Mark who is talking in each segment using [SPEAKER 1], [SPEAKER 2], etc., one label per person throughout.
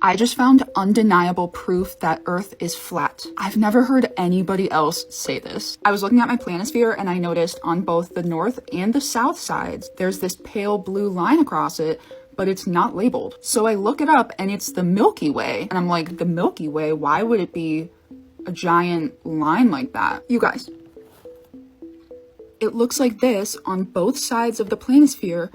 [SPEAKER 1] I just found undeniable proof that Earth is flat. I've never heard anybody else say this. I was looking at my planisphere and I noticed on both the north and the south sides, there's this pale blue line across it, but it's not labeled. So I look it up and it's the Milky Way. And I'm like, the Milky Way, why would it be a giant line like that? You guys, it looks like this on both sides of the planisphere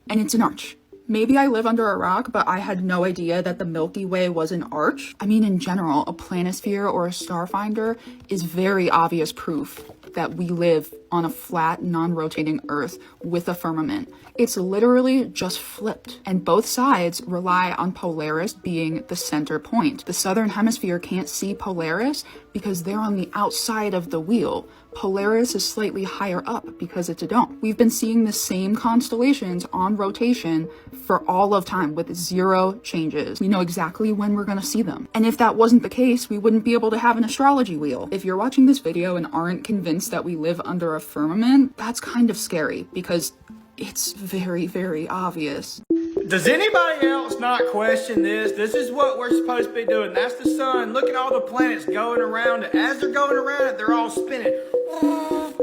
[SPEAKER 1] and it's an arch. Maybe I live under a rock, but I had no idea that the Milky Way was an arch. I mean, in general, a planisphere or a star finder is very obvious proof that we live on a flat, non-rotating Earth with a firmament. It's literally just flipped, and both sides rely on Polaris being the center point. The southern hemisphere can't see Polaris because they're on the outside of the wheel. Polaris is slightly higher up because it's a dome. We've been seeing the same constellations on rotation for all of time with 0 changes. We know exactly when we're gonna see them. And if that wasn't the case, we wouldn't be able to have an astrology wheel. If you're watching this video and aren't convinced that we live under a firmament, that's kind of scary because it's very, very obvious.
[SPEAKER 2] Does anybody else not question this? This is what we're supposed to be doing. That's the sun. Look at all the planets going around it. As they're going around it, they're all spinning.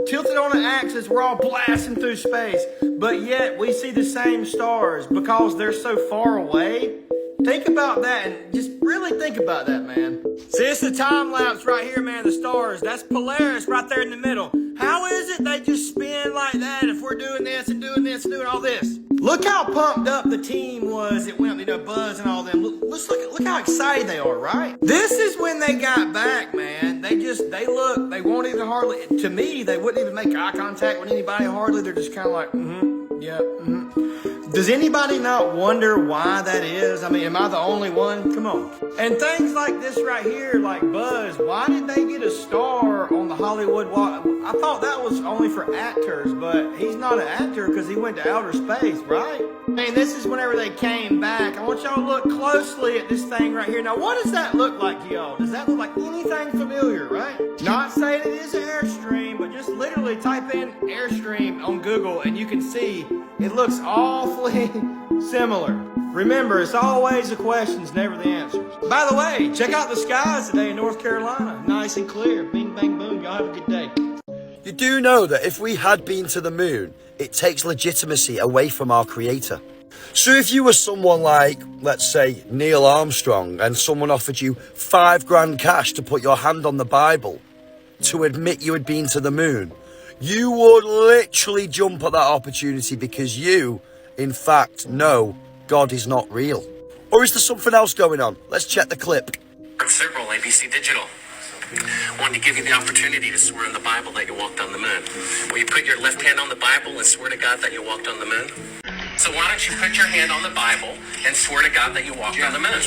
[SPEAKER 2] Tilted on an axis, we're all blasting through space. But yet, we see the same stars because they're so far away. Think about that and just really think about that, man. See, it's the time lapse right here, man, the stars. That's Polaris right there in the middle. How is it they just spin like that if we're doing this and doing this and doing all this? Look how pumped up the team was. It went, Buzz and all them. Look how excited they are, right? This is when they got back, man. They won't even hardly, to me, they wouldn't even make eye contact with anybody hardly. They're just kind of like, yeah, Does anybody not wonder why that is? I mean, am I the only one? Come on. And things like this right here, like Buzz, why did they get a star on the Hollywood Walk? I thought that was only for actors, but he's not an actor because he went to outer space, right? I mean, this is whenever they came back. I want y'all to look closely at this thing right here. Now, what does that look like to y'all? Does that look like anything familiar, right? Not saying it is an Airstream, but just literally type in Airstream on Google and you can see it looks awfully similar. Remember, it's always the questions, never the answers. By the way, check out the skies today in North Carolina. Nice and clear. Bing, bang, boom. Y'all have a good day.
[SPEAKER 3] You do know that if we had been to the moon, it takes legitimacy away from our creator. So if you were someone like, let's say, Neil Armstrong, and someone offered you $5,000 cash to put your hand on the Bible to admit you had been to the moon, you would literally jump at that opportunity because you, in fact, know God is not real. Or is there something else going on? Let's check the clip.
[SPEAKER 4] Several ABC Digital wanted to give you the opportunity to swear in the Bible that you walked on the moon. Will you put your left hand on the Bible and swear to God that you walked on the moon? So why don't you put your hand on the Bible and swear to God that you walked on the moon?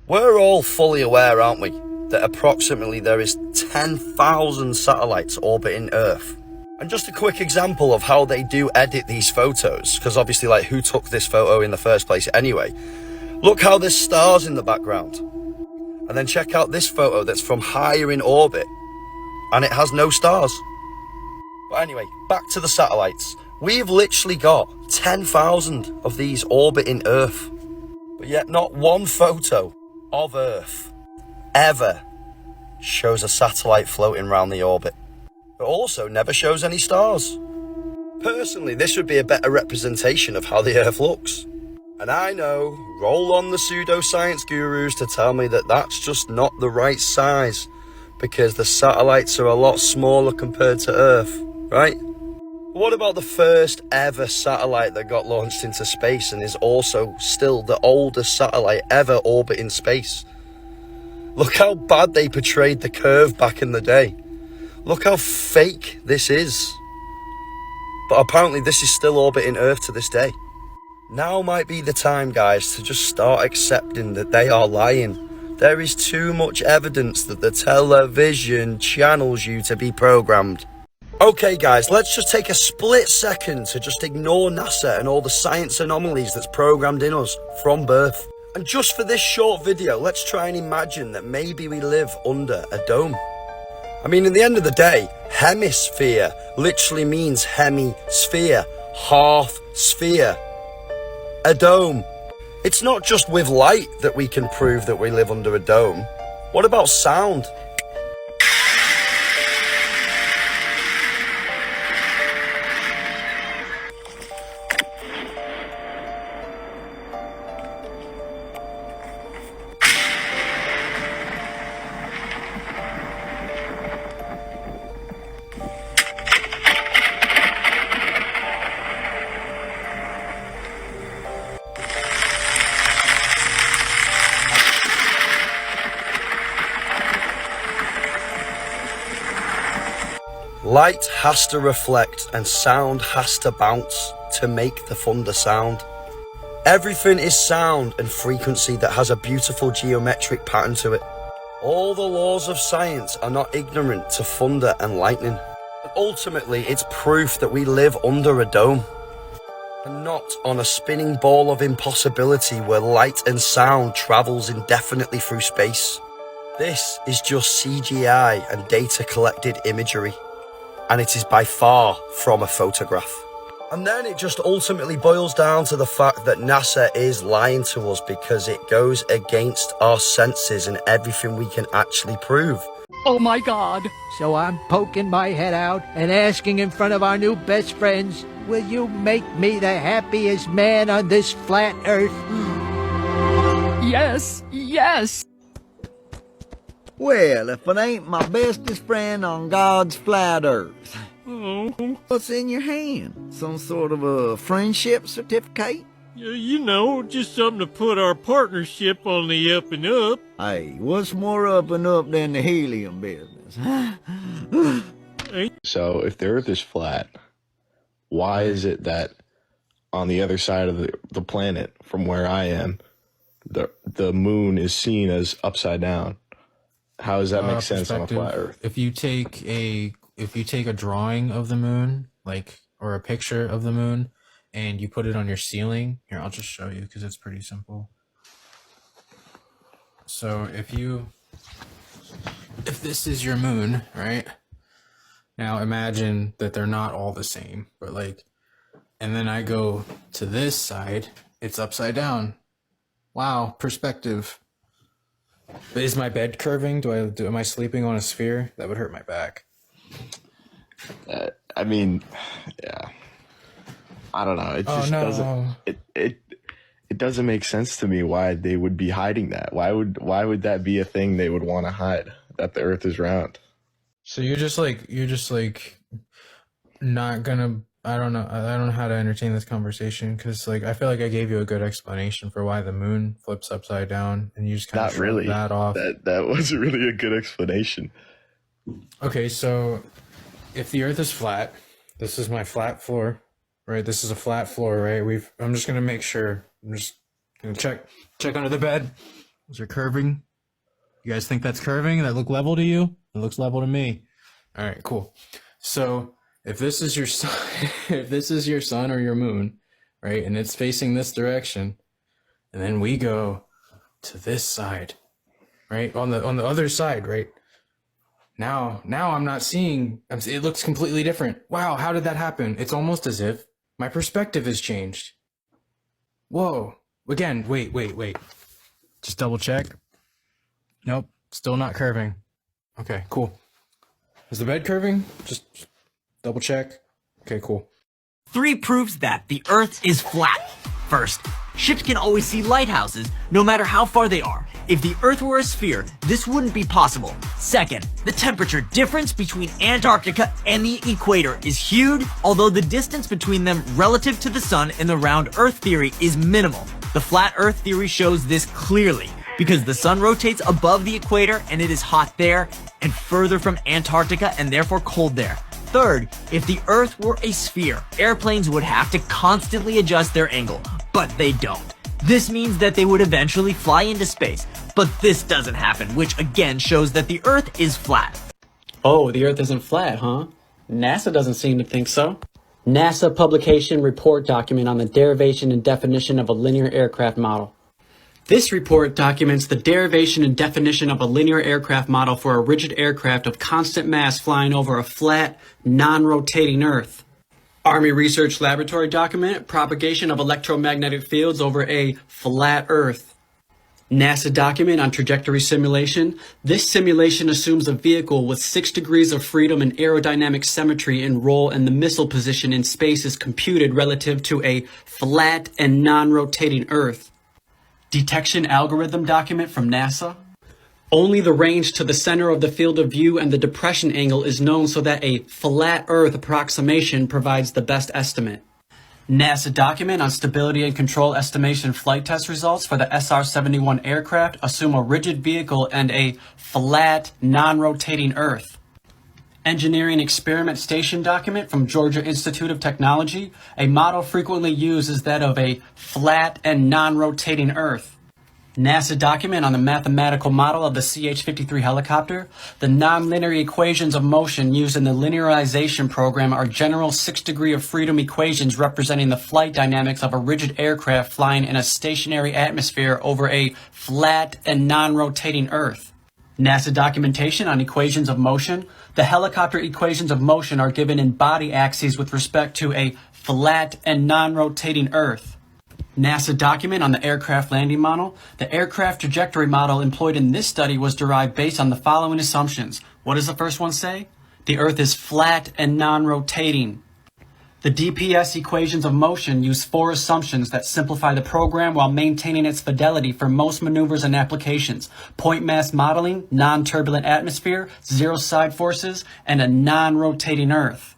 [SPEAKER 3] We're all fully aware, aren't we, that approximately there is 10,000 satellites orbiting Earth. And just a quick example of how they do edit these photos, because obviously, like, who took this photo in the first place anyway? Look how there's stars in the background. And then check out this photo that's from higher in orbit, and it has no stars. But anyway, back to the satellites. We've literally got 10,000 of these orbiting Earth, but yet not one photo of Earth ever shows a satellite floating around the orbit. It also never shows any stars. Personally, this would be a better representation of how the Earth looks. And I know, roll on the pseudoscience gurus to tell me that that's just not the right size, because the satellites are a lot smaller compared to Earth, right? What about the first ever satellite that got launched into space and is also still the oldest satellite ever orbiting space? Look how bad they portrayed the curve back in the day. Look how fake this is. But apparently this is still orbiting Earth to this day. Now might be the time, guys, to just start accepting that they are lying. There is too much evidence that the television channels you to be programmed. Okay guys, let's just take a split second to just ignore NASA and all the science anomalies that's programmed in us from birth. And just for this short video, let's try and imagine that maybe we live under a dome. I mean, in the end of the day, hemisphere literally means hemisphere, half sphere. A dome. It's not just with light that we can prove that we live under a dome. What about sound? Light has to reflect and sound has to bounce to make the thunder sound. Everything is sound and frequency that has a beautiful geometric pattern to it. All the laws of science are not ignorant to thunder and lightning. But ultimately, it's proof that we live under a dome and not on a spinning ball of impossibility where light and sound travels indefinitely through space. This is just CGI and data collected imagery. And it is by far from a photograph. And then it just ultimately boils down to the fact that NASA is lying to us because it goes against our senses and everything we can actually prove.
[SPEAKER 1] Oh my god.
[SPEAKER 5] So I'm poking my head out and asking in front of our new best friends, will you make me the happiest man on this flat earth?
[SPEAKER 1] Yes, yes.
[SPEAKER 6] Well, if it ain't my bestest friend on God's flat earth. What's in your hand? Some sort of a friendship certificate?
[SPEAKER 7] You know, just something to put our partnership on the up and up.
[SPEAKER 6] Hey, what's more up and up than the helium business?
[SPEAKER 8] So if the earth is flat, why is it that on the other side of the planet from where I am, the moon is seen as upside down? How does that make sense on a flat earth?
[SPEAKER 9] If you take a drawing of the moon, or a picture of the moon, and you put it on your ceiling, here, I'll just show you because it's pretty simple. So if this is your moon, right? Now imagine that they're not all the same, but and then I go to this side, it's upside down. Wow, perspective. But is my bed curving? Am I sleeping on a sphere? That would hurt my back.
[SPEAKER 8] I mean, yeah. I don't know. It just doesn't. It doesn't make sense to me why they would be hiding that. Why would that be a thing they would want to hide? That the Earth is round.
[SPEAKER 9] So you're just not gonna. I don't know how to entertain this conversation because I feel like I gave you a good explanation for why the moon flips upside down, and you just kind of shrugged that off.
[SPEAKER 8] That wasn't really a good explanation.
[SPEAKER 9] Okay, so if the Earth is flat, this is my flat floor, right? This is a flat floor, right? I'm just gonna make sure. I'm just gonna check under the bed. Is there curving? You guys think that's curving? That look level to you? It looks level to me. All right, cool. So if this is your sun, if this is your sun or your moon, right, and it's facing this direction, and then we go to this side, right, on the other side, right. Now I'm not seeing. It looks completely different. Wow, how did that happen? It's almost as if my perspective has changed. Whoa. Again, wait. Just double check. Nope, still not curving. Okay, cool. Is the bed curving? Just double check. Okay, cool.
[SPEAKER 10] 3 proofs that the Earth is flat. First, ships can always see lighthouses, no matter how far they are. If the Earth were a sphere, this wouldn't be possible. Second, the temperature difference between Antarctica and the equator is huge, although the distance between them relative to the sun in the round Earth theory is minimal. The flat Earth theory shows this clearly, because the sun rotates above the equator and it is hot there, and further from Antarctica and therefore cold there. Third, if the Earth were a sphere, airplanes would have to constantly adjust their angle, but they don't. This means that they would eventually fly into space, but this doesn't happen, which again shows that the Earth is flat.
[SPEAKER 11] Oh, the Earth isn't flat, huh? NASA doesn't seem to think so. NASA publication report document on the derivation and definition of a linear aircraft model. This report documents the derivation and definition of a linear aircraft model for a rigid aircraft of constant mass flying over a flat, non-rotating Earth. Army Research Laboratory document, propagation of electromagnetic fields over a flat Earth. NASA document on trajectory simulation. This simulation assumes a vehicle with 6 degrees of freedom and aerodynamic symmetry in roll, and the missile position in space is computed relative to a flat and non-rotating Earth. Detection algorithm document from NASA. Only the range to the center of the field of view and the depression angle is known, so that a flat Earth approximation provides the best estimate. NASA document on stability and control estimation flight test results for the SR-71 aircraft assume a rigid vehicle and a flat, non-rotating Earth. Engineering experiment station document from Georgia Institute of Technology. A model frequently used is that of a flat and non-rotating Earth. NASA document on the mathematical model of the CH-53 helicopter. The nonlinear equations of motion used in the linearization program are general 6 degree of freedom equations representing the flight dynamics of a rigid aircraft flying in a stationary atmosphere over a flat and non-rotating Earth. NASA documentation on equations of motion. The helicopter equations of motion are given in body axes with respect to a flat and non-rotating Earth. NASA document on the aircraft landing model. The aircraft trajectory model employed in this study was derived based on the following assumptions. What does the first one say? The Earth is flat and non-rotating. The DPS equations of motion use 4 assumptions that simplify the program while maintaining its fidelity for most maneuvers and applications. Point mass modeling, non-turbulent atmosphere, 0 side forces, and a non-rotating Earth.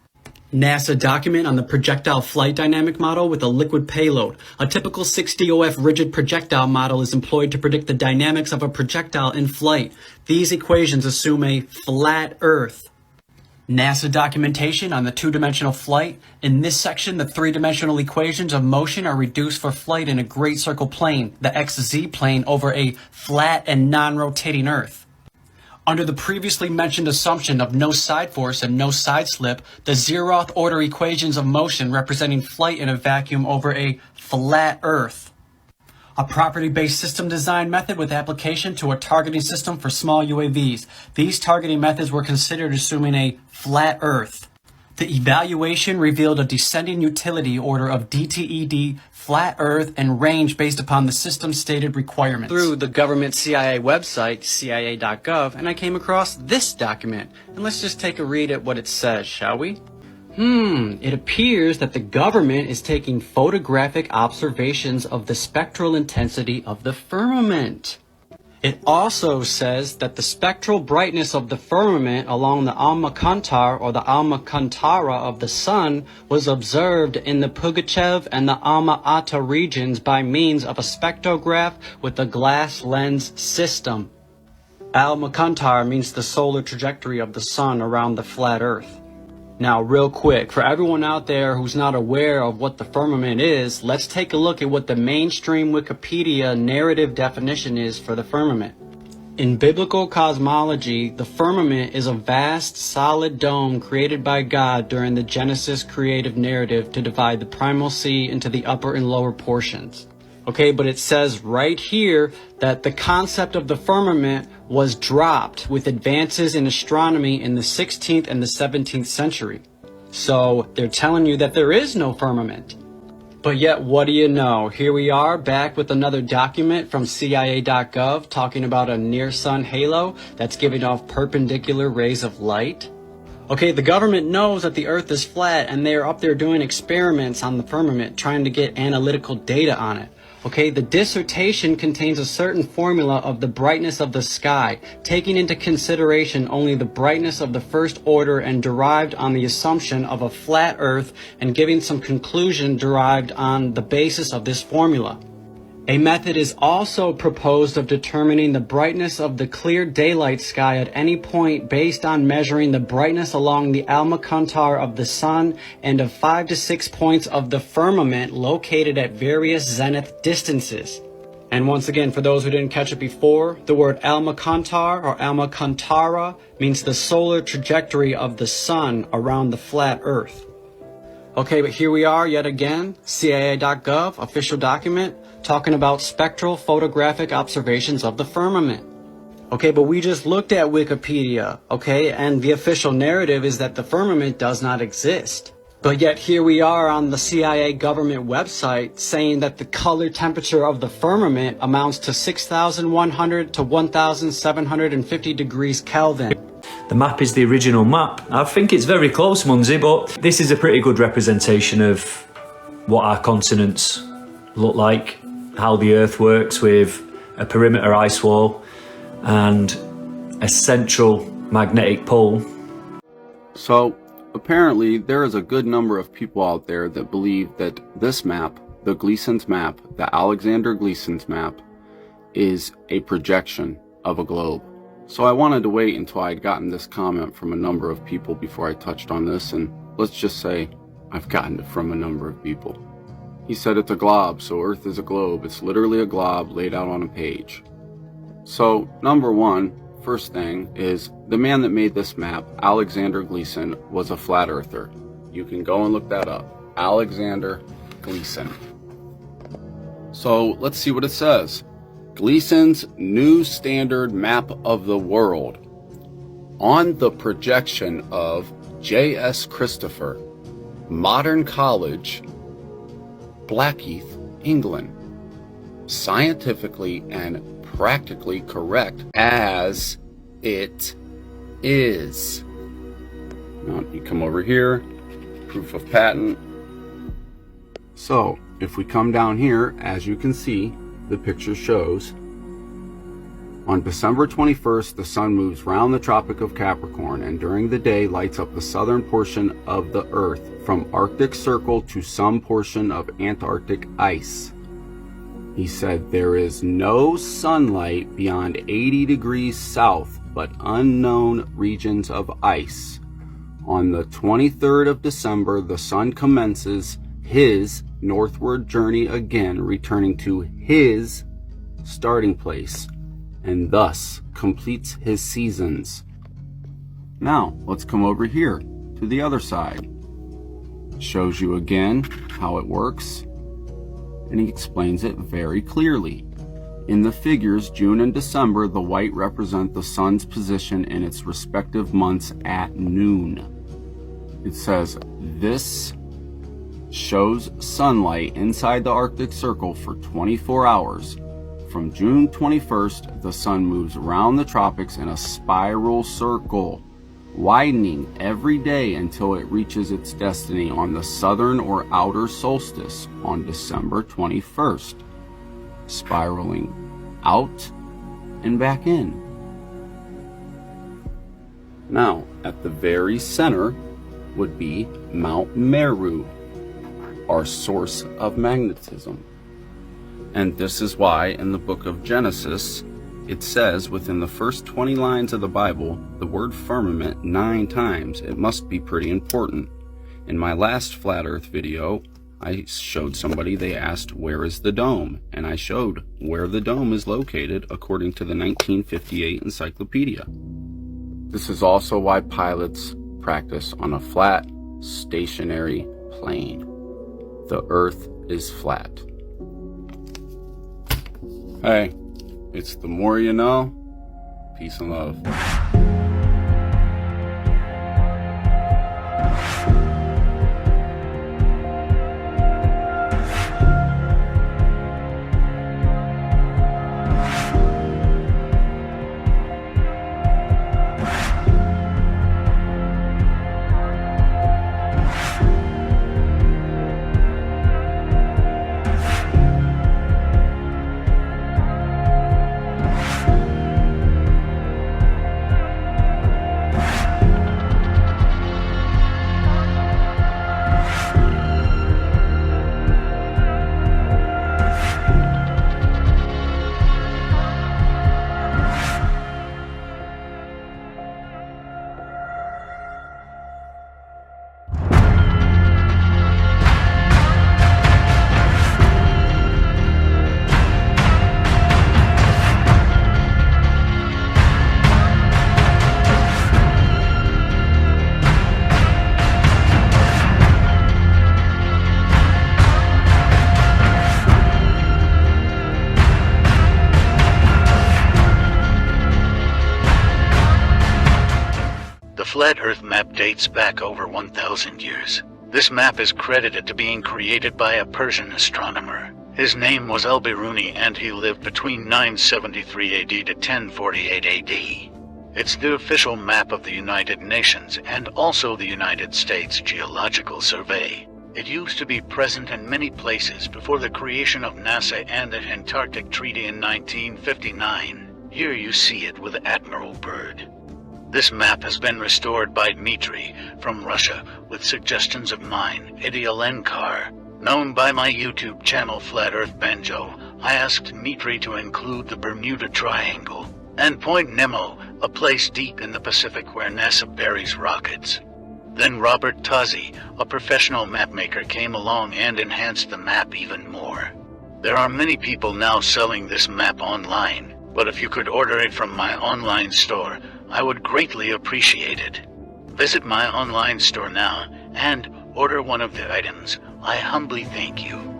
[SPEAKER 11] NASA document on the projectile flight dynamic model with a liquid payload. A typical 6DOF rigid projectile model is employed to predict the dynamics of a projectile in flight. These equations assume a flat Earth. NASA documentation on the 2-dimensional flight. In this section, the 3-dimensional equations of motion are reduced for flight in a great circle plane, the XZ plane, over a flat and non-rotating Earth. Under the previously mentioned assumption of no side force and no side slip, the zeroth order equations of motion representing flight in a vacuum over a flat Earth. A property-based system design method with application to a targeting system for small UAVs. These targeting methods were considered assuming a flat Earth. The evaluation revealed a descending utility order of DTED, flat Earth, and range based upon the system's stated requirements. Through the government CIA website, cia.gov, and I came across this document. And let's just take a read at what it says, shall we? It appears that the government is taking photographic observations of the spectral intensity of the firmament. It also says that the spectral brightness of the firmament along the Alma-Centaur or the Alma-Centaura of the Sun was observed in the Pugachev and the Alma-Ata regions by means of a spectrograph with a glass lens system. Alma-Centaur means the solar trajectory of the Sun around the flat Earth. Now, real quick, for everyone out there who's not aware of what the firmament is, let's take a look at what the mainstream Wikipedia narrative definition is for the firmament. In biblical cosmology, the firmament is a vast, solid dome created by God during the Genesis creative narrative to divide the primal sea into the upper and lower portions. Okay, but it says right here that the concept of the firmament was dropped with advances in astronomy in the 16th and the 17th century. So they're telling you that there is no firmament. But yet, what do you know? Here we are back with another document from CIA.gov talking about a near-sun halo that's giving off perpendicular rays of light. Okay, the government knows that the Earth is flat and they're up there doing experiments on the firmament trying to get analytical data on it. Okay, the dissertation contains a certain formula of the brightness of the sky, taking into consideration only the brightness of the first order and derived on the assumption of a flat Earth and giving some conclusion derived on the basis of this formula. A method is also proposed of determining the brightness of the clear daylight sky at any point based on measuring the brightness along the Alma-Centaur of the Sun and of 5 to 6 points of the firmament located at various zenith distances. And once again, for those who didn't catch it before, the word Alma-Centaur or Alma-Centaura means the solar trajectory of the Sun around the flat Earth. Okay, but here we are yet again, CIA.gov, official document, talking about spectral photographic observations of the firmament. Okay, but we just looked at Wikipedia, okay, and the official narrative is that the firmament does not exist. But yet here we are on the CIA government website saying that the color temperature of the firmament amounts to 6,100 to 1,750 degrees Kelvin.
[SPEAKER 12] The map is the original map. I think it's very close, Munzi, but this is a pretty good representation of what our continents look like, how the Earth works with a perimeter ice wall and a central magnetic pole.
[SPEAKER 13] So, apparently there is a good number of people out there that believe that this map, the Gleason's map, the Alexander Gleason's map, is a projection of a globe. So I wanted to wait until I'd gotten this comment from a number of people before I touched on this, and let's just say I've gotten it from a number of people. He said it's a glob, so Earth is a globe. It's literally a glob laid out on a page. So, number one, first thing is, the man that made this map, Alexander Gleason, was a flat earther. You can go and look that up. Alexander Gleason. So, let's see what it says. Gleason's New Standard Map of the World. On the projection of J.S. Christopher, Modern College, Blackheath, England. Scientifically and practically correct as it is. Now you come over here, proof of patent. So if we come down here, as you can see, the picture shows on December 21st, the sun moves round the Tropic of Capricorn and during the day lights up the southern portion of the Earth from Arctic Circle to some portion of Antarctic ice. He said there is no sunlight beyond 80 degrees south, but unknown regions of ice. On the 23rd of December, the sun commences his northward journey again, returning to his starting place, and thus completes his seasons. Now, let's come over here to the other side. Shows you again how it works, and he explains it very clearly. In the figures, June and December, the white represent the sun's position in its respective months at noon. It says this shows sunlight inside the Arctic Circle for 24 hours. From June 21st, the sun moves around the tropics in a spiral circle, widening every day until it reaches its destiny on the southern or outer solstice on December 21st, spiraling out and back in. Now, at the very center would be Mount Meru, our source of magnetism. And this is why in the book of Genesis, it says within the first 20 lines of the Bible, the word firmament 9 times. It must be pretty important. In my last flat earth video, I showed somebody, they asked, where is the dome? And I showed where the dome is located according to the 1958 encyclopedia. This is also why pilots practice on a flat, stationary plane. The earth is flat. Hey, it's the more you know. Peace and love.
[SPEAKER 14] The flat Earth map dates back over 1,000 years. This map is credited to being created by a Persian astronomer. His name was Al-Biruni, and he lived between 973 AD to 1048 AD. It's the official map of the United Nations and also the United States Geological Survey. It used to be present in many places before the creation of NASA and the Antarctic Treaty in 1959. Here you see it with Admiral Byrd. This map has been restored by Dmitry from Russia with suggestions of mine, Idialenkar. Known by my YouTube channel Flat Earth Banjo, I asked Dmitry to include the Bermuda Triangle and Point Nemo, a place deep in the Pacific where NASA buries rockets. Then Robert Tozzi, a professional mapmaker, came along and enhanced the map even more. There are many people now selling this map online, but if you could order it from my online store, I would greatly appreciate it. Visit my online store now and order one of the items. I humbly thank you.